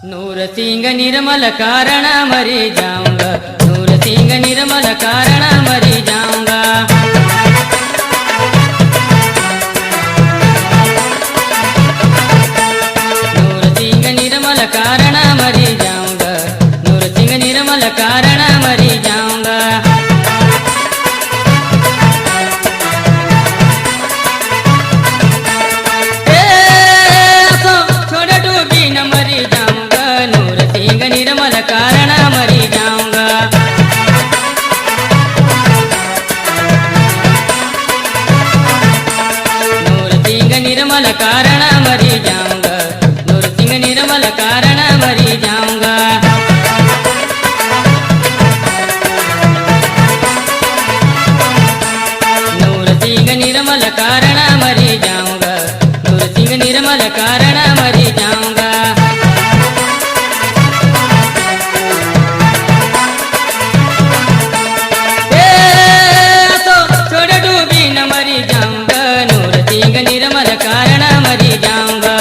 नूर सिंह निर्मल कारण मरी जाऊंगा, नूर सिंह निर्मल कारण मरी जाऊंगा। नूर सिंह निर्मल कारण मरी जाऊंगा, नूर सिंह निर्मल कारण मरी जाऊंगा। निर्मल कारण मरी जाऊंगा। नूर सिंह निर्मल कारण मरी जाऊंगा, नूर सिंह निर्मल कारण मरी जाऊंगा। नूर सिंह निर्मल कारण मरी जाऊंगा, नूर सिंह निर्मल कारण मरी जाऊंगा। निर्मल कारण मरी जाऊंगा।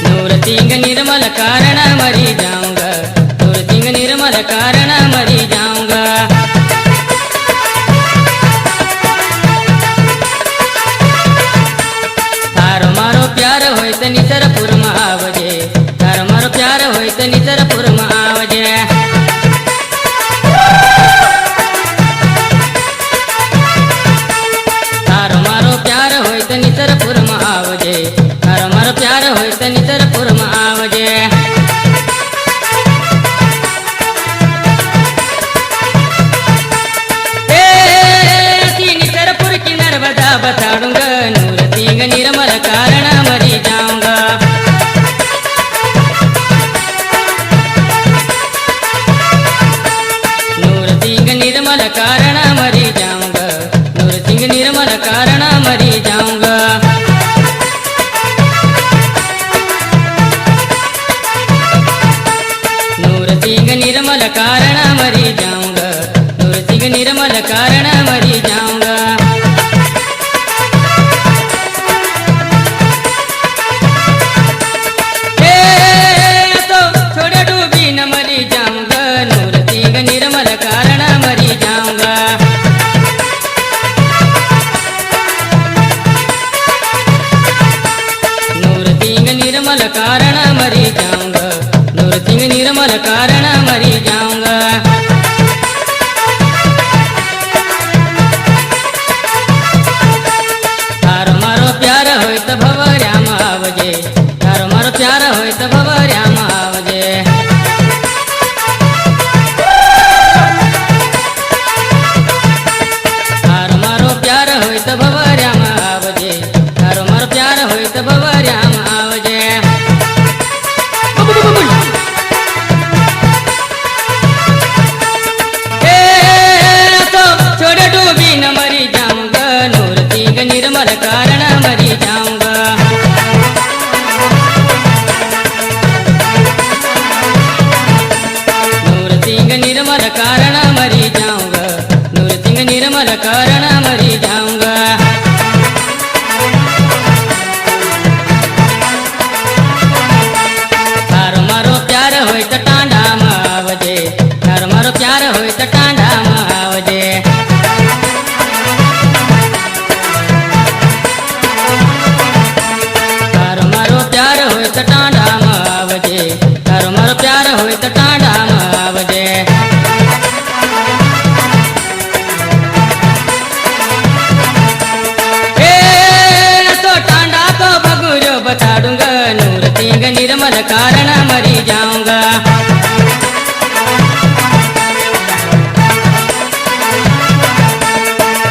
नूर सिंह निर्मल कारण मरी जाऊंगा, नूर सिंह निर्मल कारण मरी जाऊंगा। थारो मारो प्यार होय त निसरपुर में आवजे, थारो मारो प्यार होय त निसरपुर में आवजे। निसरपुर में आवजे, थारो मारो प्यार होय त निसरपुर में आवजे। निसरपुर की नर्मदा बताऊंगा, नूर सिंह निर्मल कारण मरी जाऊंगा। नूर सिंह निर्मल कारण मरी जाऊंगा, नूर सिंह निर्मल कारण मरी जाऊंगा। नूर सिंह निर्मल कारण मरी जाऊंगा, नूर सिंह निर्मल कारण मरी जाऊंगा। तो छोड़ डूबी न मरी जाऊंगा, नूर सिंह निर्मल कारण मरी जाऊंगा। निर्मल कारण मरी जाऊंगा, नूर सिंह निर्मल कारण मरी जाऊंगा। थारो मारो प्यार होय त भवरिया में आवजे, थारो मारो प्यार होय त भवरिया में आवजे। थारो मारो प्यार होय त भवरिया में आवजे, थारो मारो प्यार होय त भवरिया में आवजे। छोड़ डूबी न मरी जाऊंगा, नूर सिंह निर्मल कारण मरी जाऊंगा। नूर सिंह निर्मल कारण मरी जाऊंगा, नूर सिंह निर्मल कारण मरी जाऊंगा। थारो मारो प्यार होय त टांडा में आवजे, थारो मारो प्यार होय त टांडा में आवजे। थारो मारो प्यार होय त टांडा में आवजे, थारो मारो प्यार होय त टांडा में आवजे। टांडा तो भगुरो बताऊंगा, नूर सिंह निर्मल कारण मरी जाऊंगा।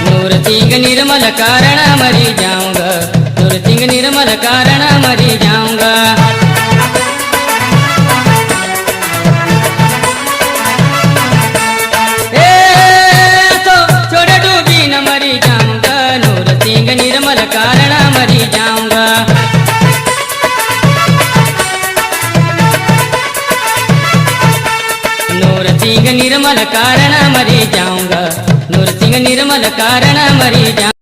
नूर सिंह निर्मल कारण मरी जाऊंगा, नूर सिंह निर्मल कारण मरी जाऊंगा। तो छोड़ डूबी न मरी जाऊंगा, नूर सिंह निर्मल कारण मरी जाऊंगा। नूर सिंह निर्मल कारण मरी जाऊंगा, नूर सिंह निर्मल कारण मरी जाऊंगा।